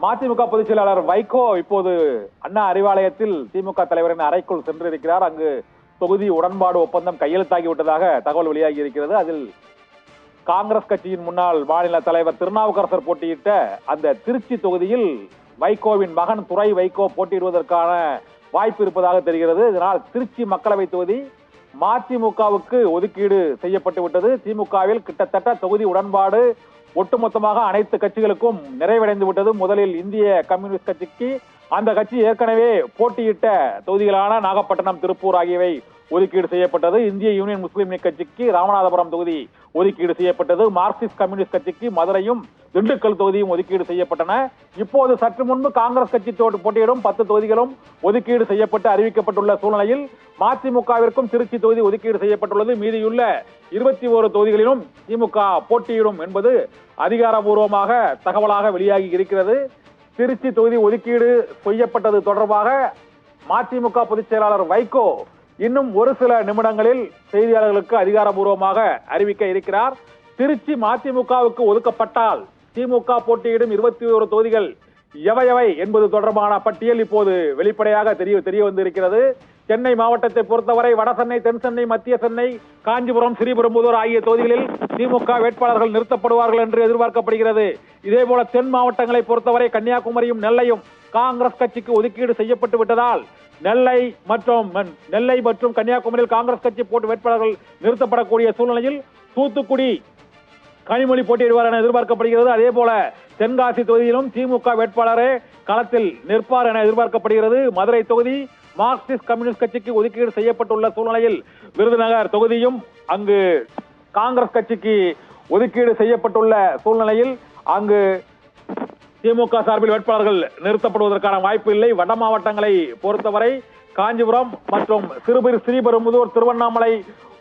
மதிமுக பொதுச் செயலாளர் வைகோ இப்போது அண்ணா அறிவாலயத்தில் திமுக தலைவரின் அறைக்குள் சென்றிருக்கிறார். அங்கு தொகுதி உடன்பாடு ஒப்பந்தம் கையெழுத்தாகிவிட்டதாக தகவல் வெளியாகி இருக்கிறது. அதில் காங்கிரஸ் கட்சியின் முன்னாள் மாநில தலைவர் திருநாவுக்கரசர் போட்டியிட்ட அந்த திருச்சி தொகுதியில் வைகோவின் மகன் துரை வைகோ போட்டியிடுவதற்கான வாய்ப்பு இருப்பதாக தெரிகிறது. இதனால் திருச்சி மக்களவை தொகுதி மதிமுகவுக்கு ஒதுக்கீடு செய்யப்பட்டு விட்டது. திமுகவில் கிட்டத்தட்ட தொகுதி உடன்பாடு ஒட்டுமொத்தமாக அனைத்து கட்சிகளுக்கும் நிறைவடைந்து விட்டது. முதலில் இந்திய கம்யூனிஸ்ட் கட்சிக்கு அந்த கட்சி ஏற்கனவே போட்டியிட்ட தொகுதிகளான நாகப்பட்டினம், திருப்பூர் ஆகியவை ஒதுக்கீடு செய்யப்பட்டது. இந்திய யூனியன் முஸ்லீம் லீக் கட்சிக்கு ராமநாதபுரம் தொகுதி ஒதுக்கீடு செய்யப்பட்டது. மார்க்சிஸ்ட் கம்யூனிஸ்ட் கட்சிக்கு மதுரையும் திண்டுக்கல் தொகுதியும் ஒதுக்கீடு செய்யப்பட்டன. இப்போது சற்று முன்பு காங்கிரஸ் கட்சி போட்டியிடும் 10 தொகுதிகளும் ஒதுக்கீடு செய்யப்பட்டு அறிவிக்கப்பட்டுள்ள சூழ்நிலையில் மதிமுகவிற்கும் திருச்சி தொகுதி ஒதுக்கீடு செய்யப்பட்டுள்ளது. மீதியுள்ள 21 தொகுதிகளிலும் திமுக போட்டியிடும் என்பது அதிகாரபூர்வமாக தகவலாக வெளியாகி இருக்கிறது. திருச்சி தொகுதி ஒதுக்கீடு செய்யப்பட்டது தொடர்பாக மதிமுக பொதுச் செயலாளர் வைகோ இன்னும் ஒரு சில நிமிடங்களில் செய்தியாளர்களுக்கு அதிகாரபூர்வமாக அறிவிக்க இருக்கிறார். திருச்சி மதிமுகவுக்கு ஒதுக்கப்பட்டால் திமுக போட்டியிடும் 21 தொகுதிகள் எவை என்பது தொடர்பான பட்டியல் இப்போது வெளிப்படையாக தெரிய வந்திருக்கிறது. சென்னை மாவட்டத்தை பொறுத்தவரை வட சென்னை, தென் சென்னை, மத்திய சென்னை, காஞ்சிபுரம், ஸ்ரீபெரும்புதூர் ஆகிய தொகுதிகளில் திமுக வேட்பாளர்கள் நிறுத்தப்படுவார்கள் என்று எதிர்பார்க்கப்படுகிறது. இதேபோல தென் மாவட்டங்களை பொறுத்தவரை கன்னியாகுமரியும் நெல்லையும் காங்கிரஸ் கட்சிக்கு ஒதுக்கீடு செய்யப்பட்டு விட்டதால் நெல்லை மற்றும் கன்னியாகுமரியில் காங்கிரஸ் கட்சி போட்டு வேட்பாளர்கள் நிறுத்தப்படக்கூடிய சூழ்நிலையில் தூத்துக்குடி கனிமொழி போட்டியிடுவார் என எதிர்பார்க்கப்படுகிறது. அதே போல தென்காசி தொகுதியிலும் திமுக வேட்பாளரே களத்தில் நிற்பார் என எதிர்பார்க்கப்படுகிறது. மதுரை தொகுதி மார்க்சிஸ்ட் கம்யூனிஸ்ட் கட்சிக்கு ஒதுக்கீடு செய்யப்பட்டுள்ள சூழ்நிலையில் விருதுநகர் தொகுதியும் அங்கு காங்கிரஸ் கட்சிக்கு ஒதுக்கீடு செய்யப்பட்டுள்ள சூழ்நிலையில் அங்கு திமுக சார்பில் வேட்பாளர்கள் நிறுத்தப்படுவதற்கான வாய்ப்பு இல்லை. வட மாவட்டங்களை பொறுத்தவரை காஞ்சிபுரம் மற்றும் ஸ்ரீபெரும்புதூர், திருவண்ணாமலை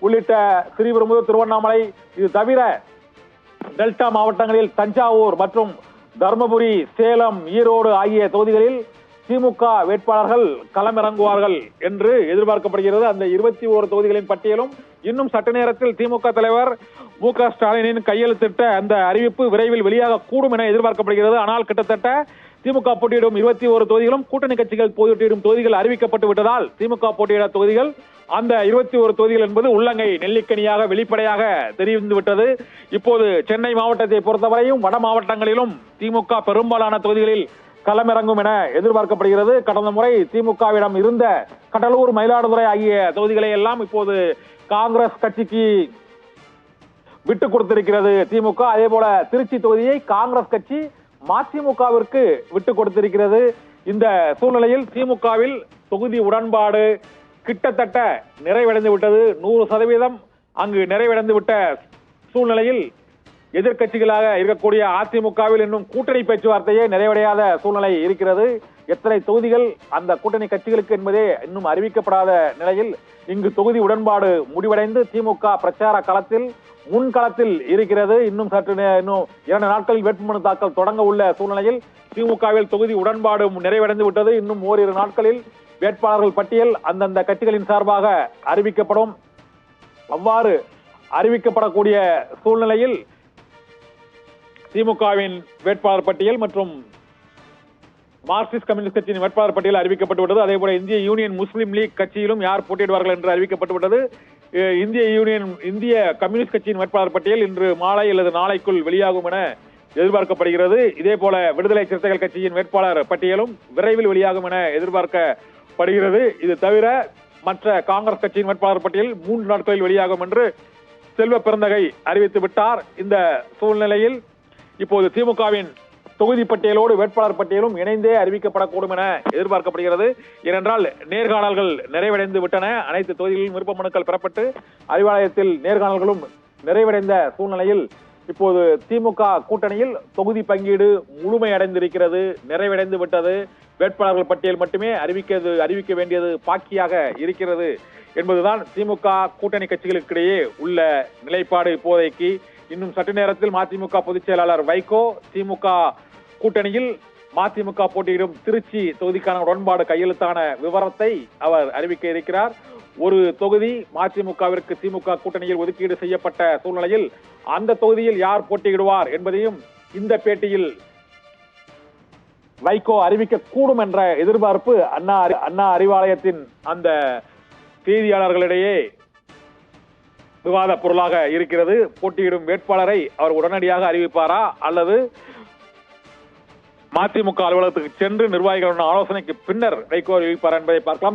உள்ளிட்ட ஸ்ரீபெரும்புதூர், திருவண்ணாமலை, இது தவிர டெல்டா மாவட்டங்களில் தஞ்சாவூர் மற்றும் தர்மபுரி, சேலம், ஈரோடு ஆகிய தொகுதிகளில் திமுக வேட்பாளர்கள் களமிறங்குவார்கள் என்று எதிர்பார்க்கப்படுகிறது. அந்த 21 தொகுதிகளின் பட்டியலும் இன்னும் சற்று நேரத்தில் திமுக தலைவர் மு.க. ஸ்டாலினின் கையெழுத்திட்ட அந்த அறிவிப்பு விரைவில் வெளியாக கூடும் என எதிர்பார்க்கப்படுகிறது. ஆனால் கிட்டத்தட்ட திமுக போட்டியிடும் 21 தொகுதிகளும் கூட்டணி கட்சிகள் போட்டியிடும் தொகுதிகள் அறிவிக்கப்பட்டு விட்டதால் திமுக போட்டியிட தொகுதிகள் அந்த 21 தொகுதிகள் என்பது உள்ளங்கை நெல்லிக்கனியாக வெளிப்படையாக தெரிந்துவிட்டது. இப்போது சென்னை மாவட்டத்தை பொறுத்தவரையும் வட மாவட்டங்களிலும் திமுக பெரும்பாலான தொகுதிகளில் களமிறங்கும் என எதிர்பார்க்கப்படுகிறது. கடந்த முறை திமுகவிடம் இருந்த கடலூர், மயிலாடுதுறை ஆகிய தொகுதிகளை எல்லாம் இப்போது காங்கிரஸ் கட்சிக்கு விட்டுக் கொடுத்திருக்கிறது திமுக. அதே போல திருச்சி தொகுதியை காங்கிரஸ் கட்சி மதிமுகவிற்கு விட்டுக் கொடுத்திருக்கிறது. இந்த சூழ்நிலையில் திமுகவில் தொகுதி உடன்பாடு கிட்டத்தட்ட நிறைவடைந்து விட்டது. 100% அங்கு நிறைவடைந்து விட்ட சூழ்நிலையில் எதிர்கட்சிகளாக இருக்கக்கூடிய அதிமுகவில் இன்னும் கூட்டணி பேச்சுவார்த்தையே நிறைவடையாத சூழ்நிலை இருக்கிறது. எத்தனை தொகுதிகள் அந்த கூட்டணி கட்சிகளுக்கு என்பதே இன்னும் அறிவிக்கப்படாத நிலையில் இங்கு தொகுதி உடன்பாடு முடிவடைந்து திமுக பிரச்சார களத்தில் முன்களத்தில் இருக்கிறது. இன்னும் 2 நாட்களில் வேட்புமனு தாக்கல் தொடங்க உள்ள சூழ்நிலையில் திமுகவில் தொகுதி உடன்பாடு நிறைவடைந்து விட்டது. இன்னும் ஓரிரு நாட்களில் வேட்பாளர்கள் பட்டியல் அந்தந்த கட்சிகளின் சார்பாக அறிவிக்கப்படும். அவ்வாறு அறிவிக்கப்படக்கூடிய சூழ்நிலையில் திமுகவின் வேட்பாளர் பட்டியல் மற்றும் மார்க்சிஸ்ட் கம்யூனிஸ்ட் கட்சியின் வேட்பாளர் பட்டியல் அறிவிக்கப்பட்டுவிட்டது. அதே போல இந்திய யூனியன் முஸ்லீம் லீக் கட்சியிலும் யார் போட்டியிடுவார்கள் என்று அறிவிக்கப்பட்டுவிட்டது. இந்திய கம்யூனிஸ்ட் கட்சியின் வேட்பாளர் பட்டியல் இன்று மாலை அல்லது நாளைக்குள் வெளியாகும் என எதிர்பார்க்கப்படுகிறது. இதே போல விடுதலை சிறுத்தைகள் கட்சியின் வேட்பாளர் பட்டியலும் விரைவில் வெளியாகும் என எதிர்பார்க்கப்படுகிறது. இது தவிர மற்ற காங்கிரஸ் கட்சியின் வேட்பாளர் பட்டியல் 3 நாட்களில் வெளியாகும் என்று செல்வ பெருந்தகை அறிவித்து விட்டார். இந்த சூழ்நிலையில் இப்போது திமுகவின் தொகுதி பட்டியலோடு வேட்பாளர் பட்டியலும் இணைந்தே அறிவிக்கப்படக்கூடும் என எதிர்பார்க்கப்படுகிறது. ஏனென்றால் நேர்காணல்கள் நிறைவடைந்து விட்டன. அனைத்து தொகுதிகளிலும் விருப்ப மனுக்கள் பெறப்பட்டு அறிவாலயத்தில் நேர்காணல்களும் நிறைவடைந்த சூழ்நிலையில் இப்போது திமுக கூட்டணியில் தொகுதி பங்கீடு முழுமையடைந்திருக்கிறது, நிறைவடைந்து விட்டது. வேட்பாளர்கள் பட்டியல் மட்டுமே அறிவிக்க வேண்டியது பாக்கியாக இருக்கிறது என்பதுதான் திமுக கூட்டணி கட்சிகளுக்கிடையே உள்ள நிலைப்பாடு. இப்போதைக்கு இன்னும் சற்று நேரத்தில் மதிமுக பொதுச் செயலாளர் வைகோ திமுக கூட்டணியில் மதிமுக போட்டியிடும் திருச்சி தொகுதிக்கான உடன்பாடு கையெழுத்தான விவரத்தை அவர் அறிவிக்க இருக்கிறார். ஒரு தொகுதி மதிமுகவிற்கு திமுக கூட்டணியில் ஒதுக்கீடு செய்யப்பட்ட சூழ்நிலையில் அந்த தொகுதியில் யார் போட்டியிடுவார் என்பதையும் இந்த பேட்டியில் வைகோ அறிவிக்க கூடும் என்ற எதிர்பார்ப்பு அண்ணா அறிவாலயத்தின் அந்த செய்தியாளர்களிடையே விவாத பொருளாக இருக்கிறது. போட்டியிடும் வேட்பாளரை அவர் உடனடியாக அறிவிப்பாரா அல்லது மதிமுக அலுவலகத்துக்கு சென்று நிர்வாகிகளுடன் ஆலோசனைக்கு பின்னர் வைகோ அறிவிப்பாரா என்பதை பார்க்கலாம்.